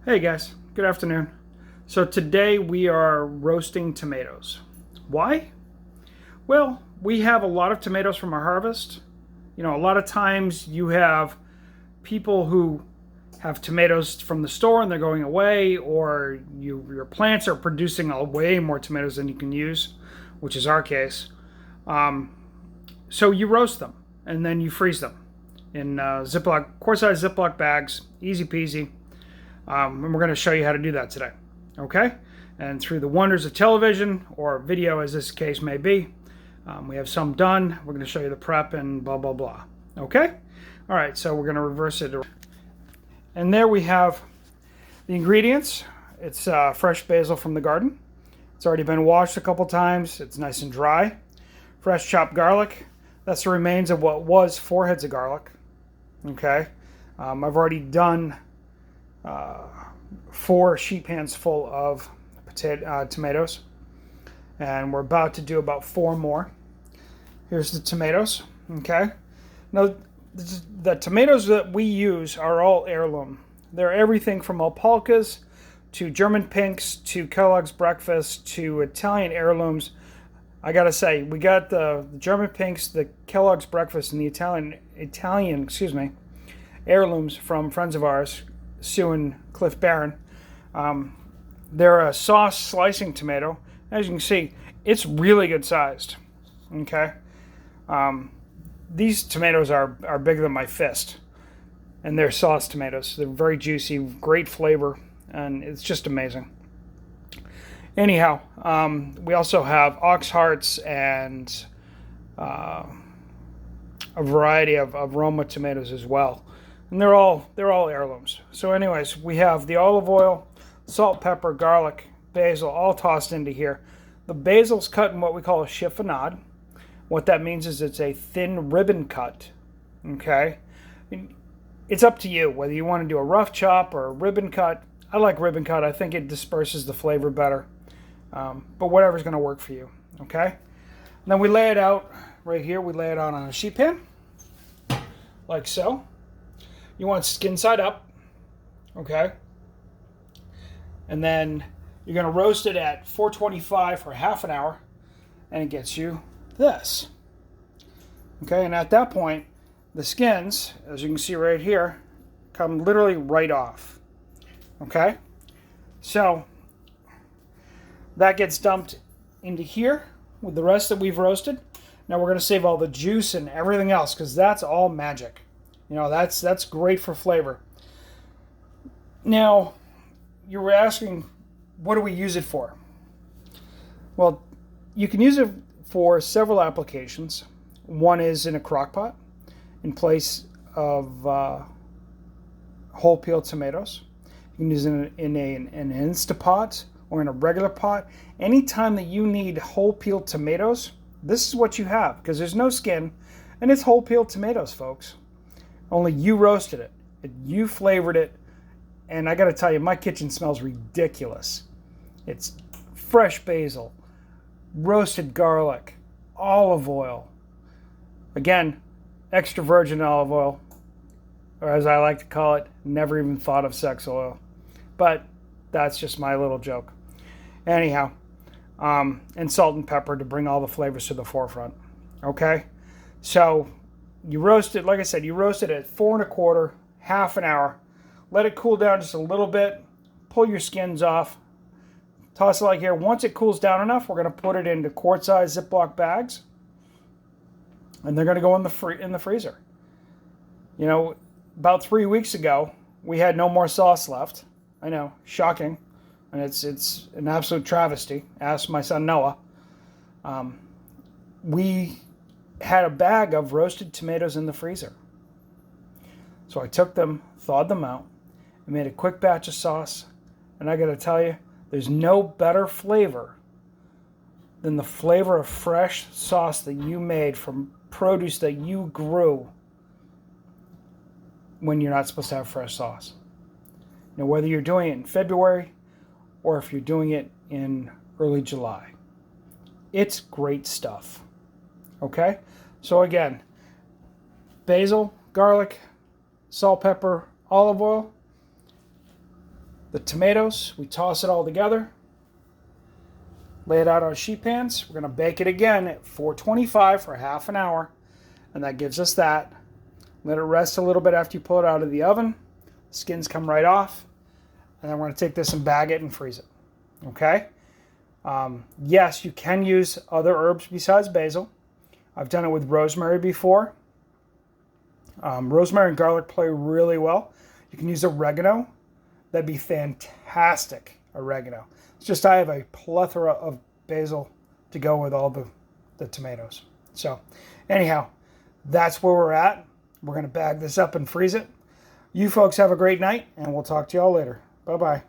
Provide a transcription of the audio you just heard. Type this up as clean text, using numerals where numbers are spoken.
Hey guys, good afternoon. So today we are roasting tomatoes. Why? Well, we have a lot of tomatoes from our harvest. A lot of times you have people who have tomatoes from the store and they're going away, or your plants are producing way more tomatoes than you can use, which is our case. Um, so you roast them and then you freeze them in Ziploc, quart-size Ziploc bags, easy peasy. And we're going to show you how to do that today. Okay? And through the wonders of television or video, as this case may be, we have some done. We're going to show you the prep and blah, blah, blah. Okay? All right, so we're going to reverse it. And there we have the ingredients. It's fresh basil from the garden. It's already been washed a couple times. It's nice and dry. Fresh chopped garlic. That's the remains of what was 4 heads of garlic. Okay? I've already done 4 sheet pans full of tomatoes, and we're about to do about 4 more. Here's the tomatoes. Okay, now the tomatoes that we use are all heirloom. They're everything from alpacas to German pinks to Kellogg's breakfast to Italian heirlooms. I gotta say, we got the German pinks, the Kellogg's breakfast, and the Italian heirlooms from friends of ours, Sue and Cliff Barron. They're a sauce slicing tomato. As you can see, it's really good sized. Okay, these tomatoes are bigger than my fist, and they're sauce tomatoes. They're very juicy, great flavor, and it's just amazing. Anyhow, we also have ox hearts and a variety of Roma tomatoes as well. And they're all heirlooms. So anyways, we have the olive oil, salt, pepper, garlic, basil, all tossed into here. The basil's cut in what we call a chiffonade. What that means is it's a thin ribbon cut. Okay? It's up to you whether you want to do a rough chop or a ribbon cut. I like ribbon cut. I think it disperses the flavor better. But whatever's going to work for you. Okay? And then we lay it out right here. We lay it out on a sheet pan, like so. You want skin side up, okay? And then you're going to roast it at 425 for half an hour, and it gets you this. Okay, and at that point, the skins, as you can see right here, come literally right off. Okay? So that gets dumped into here with the rest that we've roasted. Now we're going to save all the juice and everything else because that's all magic. That's great for flavor. Now, you were asking, what do we use it for? Well, you can use it for several applications. One is in a crock pot in place of whole peeled tomatoes. You can use it in an Instapot or in a regular pot. Anytime that you need whole peeled tomatoes, this is what you have because there's no skin and it's whole peeled tomatoes, folks. Only you roasted it, you flavored it, and I got to tell you, my kitchen smells ridiculous. It's fresh basil, roasted garlic, olive oil. Again, extra virgin olive oil, or as I like to call it, never even thought of sex oil. But that's just my little joke. Anyhow, and salt and pepper to bring all the flavors to the forefront. Okay? So you roast it, like I said, you roast it at 4 1/4, half an hour. Let it cool down just a little bit. Pull your skins off. Toss it like here. Once it cools down enough, we're going to put it into quart-size Ziploc bags. And they're going to go in the freezer. About 3 weeks ago, we had no more sauce left. I know, shocking. And it's an absolute travesty. Ask my son Noah. We had a bag of roasted tomatoes in the freezer. So I took them, thawed them out, and made a quick batch of sauce. And I got to tell you, there's no better flavor than the flavor of fresh sauce that you made from produce that you grew when you're not supposed to have fresh sauce. Whether you're doing it in February or if you're doing it in early July, it's great stuff. Okay? So again, basil, garlic, salt, pepper, olive oil. the tomatoes. We toss it all together. Lay it out on sheet pans. We're going to bake it again at 425 for half an hour. And that gives us that. Let it rest a little bit after you pull it out of the oven. The skins come right off. And then we're going to take this and bag it and freeze it. Okay? Yes, you can use other herbs besides basil. I've done it with rosemary before. Rosemary and garlic play really well. You can use oregano. That'd be fantastic, oregano. It's just I have a plethora of basil to go with all the tomatoes. So anyhow, that's where we're at. We're going to bag this up and freeze it. You folks have a great night, and we'll talk to y'all later. Bye-bye.